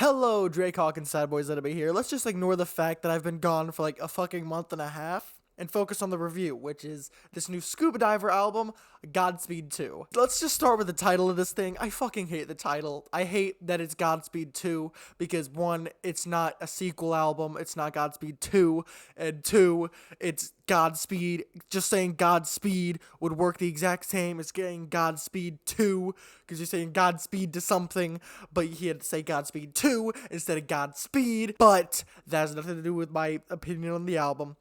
Hello, Drake Hawk and Sad Boys Enemy here. Let's just ignore the fact that I've been gone for like a fucking month and a half and focus on the review, which is this new Scubadiver album, Godspeed 2. Let's just start with the title of this thing. I fucking hate the title. I hate that it's Godspeed 2 because one, it's not a sequel album, it's not Godspeed 2, and two, it's Godspeed. Just saying Godspeed would work the exact same as getting Godspeed 2 because you're saying Godspeed to something, but you had to say Godspeed 2 instead of Godspeed. But that has nothing to do with my opinion on the album.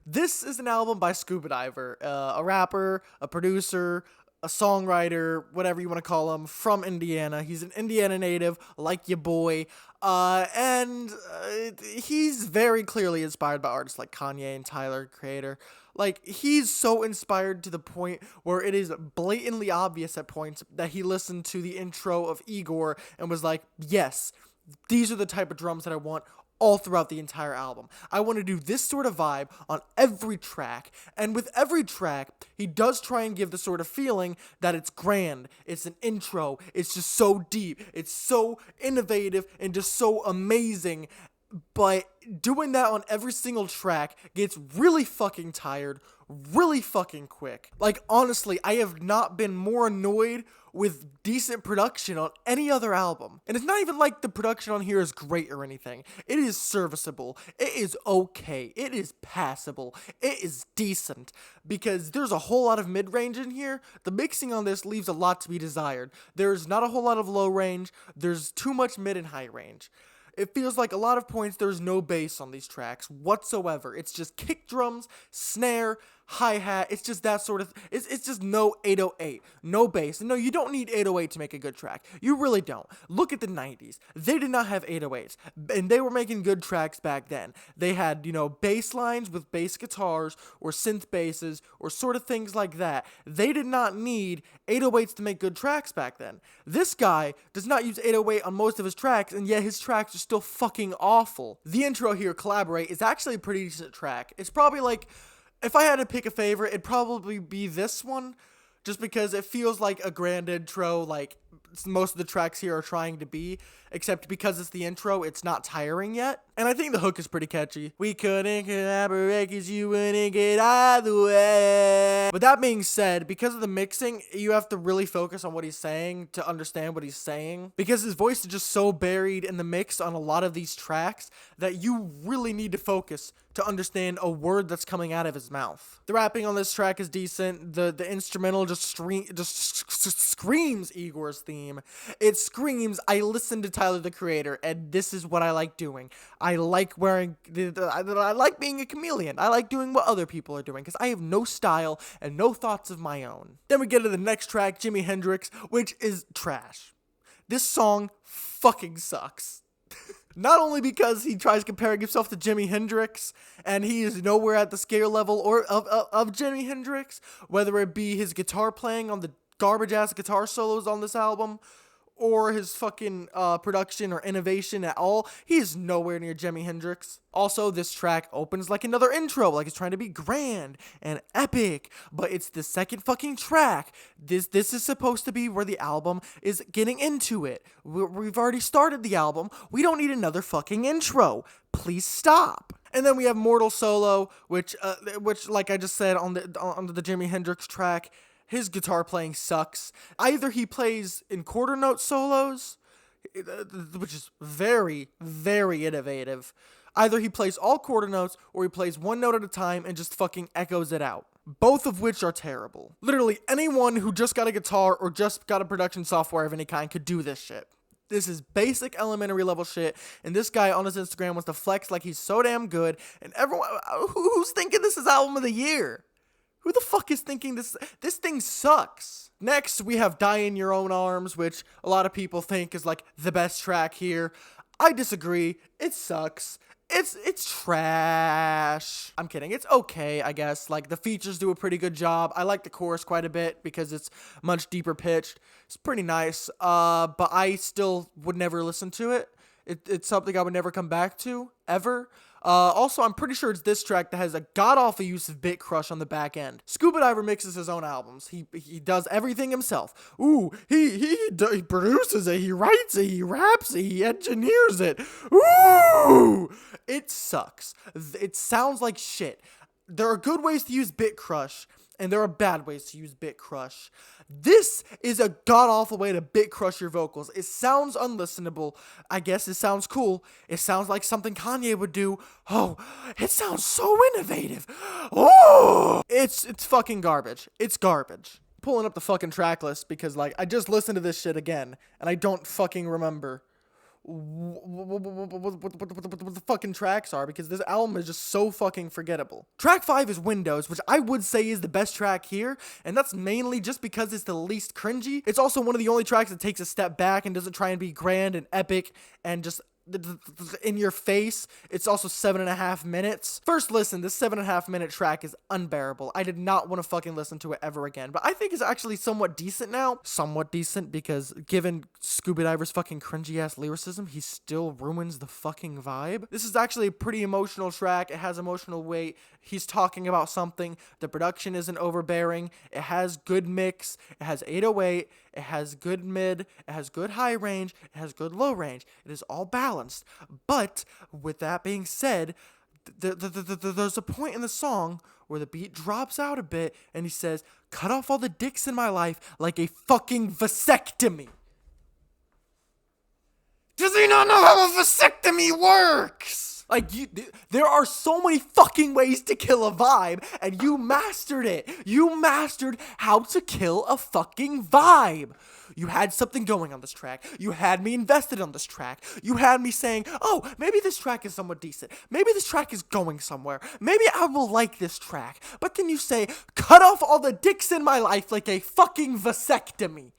This is an album by Scubadiver, a rapper, a producer, a songwriter, whatever you want to call him, from Indiana. He's an Indiana native, like your boy, and he's very clearly inspired by artists like Kanye and Tyler, Creator. Like, he's so inspired to the point where it is blatantly obvious at points that he listened to the intro of Igor and was like, yes, these are the type of drums that I want all throughout the entire album. I want to do this sort of vibe on every track, and with every track, he does try and give the sort of feeling that it's grand, it's an intro, it's just so deep, it's so innovative, and just so amazing, but doing that on every single track gets really fucking tired, really fucking quick. Like, honestly, I have not been more annoyed with decent production on any other album. And it's not even like the production on here is great or anything. It is serviceable. It is okay. It is passable. It is decent. Because there's a whole lot of mid-range in here. The mixing on this leaves a lot to be desired. There's not a whole lot of low range. There's too much mid and high range. It feels like a lot of points there's no bass on these tracks whatsoever. It's just kick drums, snare, hi-hat. It's just that sort of, it's just no 808, no bass. And no, you don't need 808 to make a good track. You really don't. Look at the 90s. They did not have 808s, and they were making good tracks back then. They had, bass lines with bass guitars or synth basses or sort of things like that. They did not need 808s to make good tracks back then. This guy does not use 808 on most of his tracks, and yet his tracks are still fucking awful. The intro here, Collaborate, is actually a pretty decent track. It's probably like, if I had to pick a favorite, it'd probably be this one, just because it feels like a grand intro, like most of the tracks here are trying to be, except because it's the intro, it's not tiring yet. And I think the hook is pretty catchy. We couldn't collaborate because you wouldn't get out of the way. But that being said, because of the mixing, you have to really focus on what he's saying to understand what he's saying. Because his voice is just so buried in the mix on a lot of these tracks that you really need to focus to understand a word that's coming out of his mouth. The rapping on this track is decent. The instrumental just screams Igor's theme. It screams, I listen to Tyler, the Creator, and this is what I like doing. I like wearing, I like being a chameleon. I like doing what other people are doing because I have no style and no thoughts of my own. Then we get to the next track, Jimi Hendrix, which is trash. This song fucking sucks. Not only because he tries comparing himself to Jimi Hendrix, and he is nowhere at the scale level or of Jimi Hendrix, whether it be his guitar playing on the garbage-ass guitar solos on this album, or his fucking production or innovation at all, he is nowhere near Jimi Hendrix. Also, this track opens like another intro, like it's trying to be grand and epic, but it's the second fucking track. This is supposed to be where the album is getting into it. We've already started the album. We don't need another fucking intro. Please stop. And then we have Mortal Solo, which like I just said on the Jimi Hendrix track, his guitar playing sucks. Either he plays in quarter note solos, which is very, very innovative. Either he plays all quarter notes, or he plays one note at a time and just fucking echoes it out. Both of which are terrible. Literally, anyone who just got a guitar or just got a production software of any kind could do this shit. This is basic elementary level shit, and this guy on his Instagram wants to flex like he's so damn good, and everyone, who's thinking this is album of the year? Who the fuck is thinking this thing sucks? Next, we have Die in Your Own Arms, which a lot of people think is like the best track here. I disagree. It sucks. It's trash. I'm kidding. It's okay, I guess. Like, the features do a pretty good job. I like the chorus quite a bit because it's much deeper pitched. It's pretty nice. But I still would never listen to it. It's something I would never come back to, ever. Also, I'm pretty sure it's this track that has a god-awful use of Bit Crush on the back end. Scubadiver mixes his own albums. He does everything himself. Ooh, he produces it, he writes it, he raps it, he engineers it. Ooh! It sucks. It sounds like shit. There are good ways to use Bit Crush, and there are bad ways to use Bit Crush. This is a god-awful way to Bit Crush your vocals. It sounds unlistenable. I guess it sounds cool. It sounds like something Kanye would do. Oh, it sounds so innovative. Oh! It's fucking garbage. It's garbage. Pulling up the fucking track list because, like, I just listened to this shit again, and I don't fucking remember what the fucking tracks are because this album is just so fucking forgettable. Track 5 is Windows, which I would say is the best track here, and that's mainly just because it's the least cringy. It's also one of the only tracks that takes a step back and doesn't try and be grand and epic and just in your face. It's also 7.5 minutes. First listen, this 7.5 minute track is unbearable. I did not want to fucking listen to it ever again, but I think it's actually somewhat decent now. Somewhat decent because given Scubadiver's fucking cringy ass lyricism, he still ruins the fucking vibe. This is actually a pretty emotional track. It has emotional weight. He's talking about something. The production isn't overbearing. It has good mix. It has 808. It has good mid. It has good high range. It has good low range. It is all balanced. But with that being said, there's a point in the song where the beat drops out a bit and he says, "Cut off all the dicks in my life like a fucking vasectomy." Does he not know how a vasectomy works? Like, there are so many fucking ways to kill a vibe, and you mastered it. You mastered how to kill a fucking vibe. You had something going on this track. You had me invested on this track. You had me saying, oh, maybe this track is somewhat decent. Maybe this track is going somewhere. Maybe I will like this track. But then you say, cut off all the dicks in my life like a fucking vasectomy.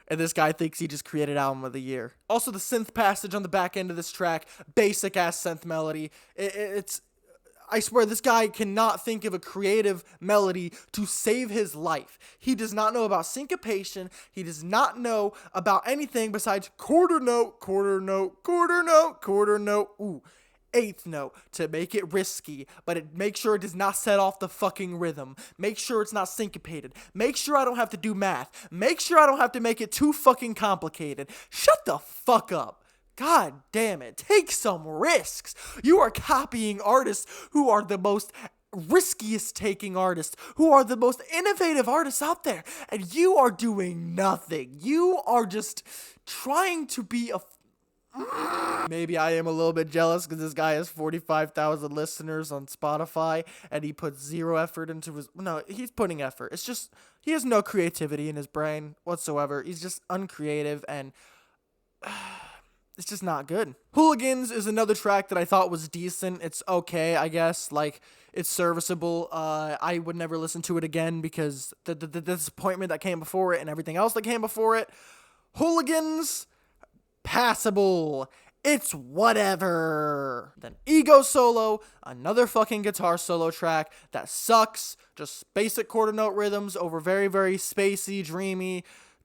And this guy thinks he just created album of the year. Also, the synth passage on the back end of this track, basic ass synth melody. It's I swear this guy cannot think of a creative melody to save his life. He does not know about syncopation. He does not know about anything besides quarter note, quarter note, quarter note, quarter note. Ooh. Eighth note to make it risky, but make sure it does not set off the fucking rhythm. Make sure it's not syncopated. Make sure I don't have to do math. Make sure I don't have to make it too fucking complicated. Shut the fuck up. God damn it. Take some risks. You are copying artists who are the most riskiest taking artists, who are the most innovative artists out there, and you are doing nothing. You are just trying to be a maybe I am a little bit jealous because this guy has 45,000 listeners on Spotify and he puts zero effort into his... No, he's putting effort. It's just, he has no creativity in his brain whatsoever. He's just uncreative and it's just not good. Hooligans is another track that I thought was decent. It's okay, I guess. Like, it's serviceable. I would never listen to it again because the disappointment that came before it and everything else that came before it. Hooligans... passable. It's whatever. Then Ego Solo, another fucking guitar solo track that sucks. Just basic quarter note rhythms over very, very spacey, dreamy.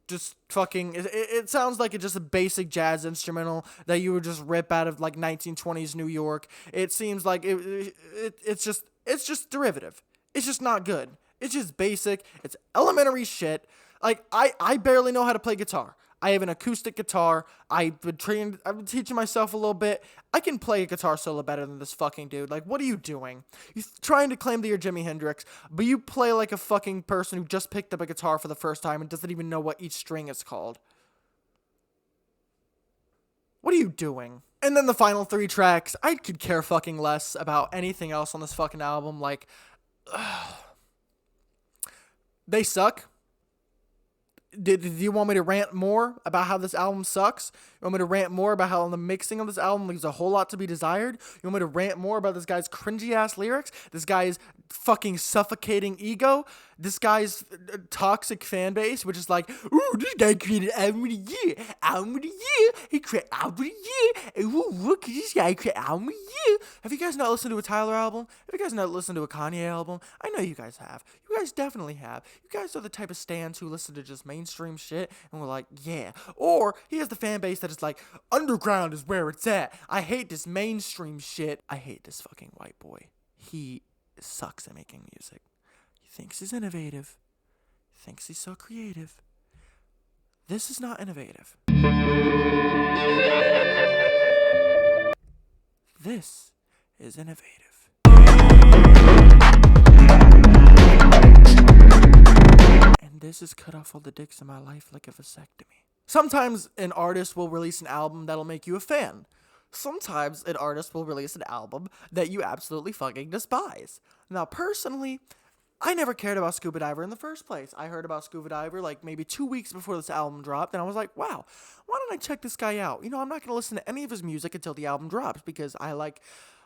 Just fucking, it sounds like it's just a basic jazz instrumental that you would just rip out of like 1920s New York. It seems like it's just derivative. It's just not good. It's just basic. It's elementary shit. Like, I barely know how to play guitar. I have an acoustic guitar. I've been teaching myself a little bit. I can play a guitar solo better than this fucking dude. Like, what are you doing? You're trying to claim that you're Jimi Hendrix, but you play like a fucking person who just picked up a guitar for the first time and doesn't even know what each string is called. What are you doing? And then the final 3 tracks, I could care fucking less about anything else on this fucking album. Like, they suck. Do you want me to rant more about how this album sucks? You want me to rant more about how the mixing of this album leaves a whole lot to be desired? You want me to rant more about this guy's cringy ass lyrics? This guy's fucking suffocating ego? This guy's toxic fan base, which is like, ooh, this guy created album of the year. Album of the year. He created album of the year. Ooh, look, this guy created album of the year. Have you guys not listened to a Tyler album? Have you guys not listened to a Kanye album? I know you guys have. You guys definitely have. You guys are the type of stans who listen to just mainstream mainstream shit and we're like, yeah. Or he has the fan base that is like, underground is where it's at. I hate this mainstream shit. I hate this fucking white boy. He sucks at making music. He thinks he's innovative. He thinks he's so creative. This is not innovative. This is innovative. And this has cut off all the dicks in my life like a vasectomy. Sometimes an artist will release an album that'll make you a fan. Sometimes an artist will release an album that you absolutely fucking despise. Now, personally, I never cared about Scubadiver in the first place. I heard about Scubadiver like maybe 2 weeks before this album dropped, and I was like, wow, why don't I check this guy out? You know, I'm not going to listen to any of his music until the album drops, because I like,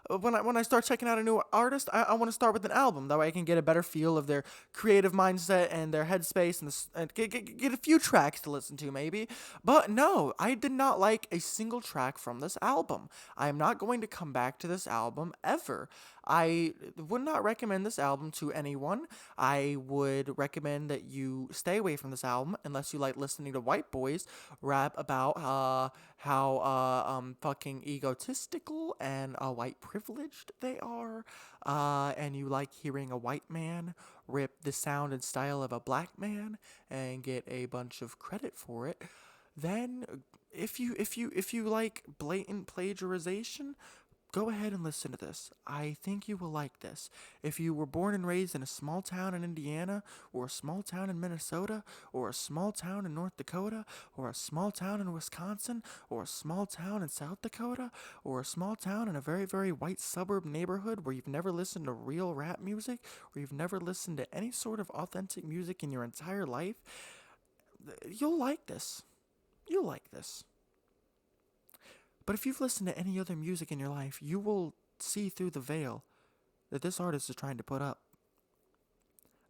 when I start checking out a new artist, I want to start with an album. That way I can get a better feel of their creative mindset and their headspace, and get a few tracks to listen to maybe. But no, I did not like a single track from this album. I am not going to come back to this album ever. I would not recommend this album to anyone. I would recommend that you stay away from this album unless you like listening to white boys rap about how fucking egotistical and white privileged they are, and you like hearing a white man rip the sound and style of a black man and get a bunch of credit for it. Then if you like blatant plagiarization, go ahead and listen to this. I think you will like this. If you were born and raised in a small town in Indiana, or a small town in Minnesota, or a small town in North Dakota, or a small town in Wisconsin, or a small town in South Dakota, or a small town in a very, very white suburb neighborhood where you've never listened to real rap music, or you've never listened to any sort of authentic music in your entire life, you'll like this. You'll like this. But if you've listened to any other music in your life, you will see through the veil that this artist is trying to put up.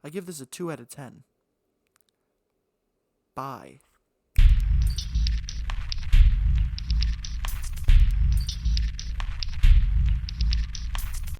I give this a 2 out of 10. Bye.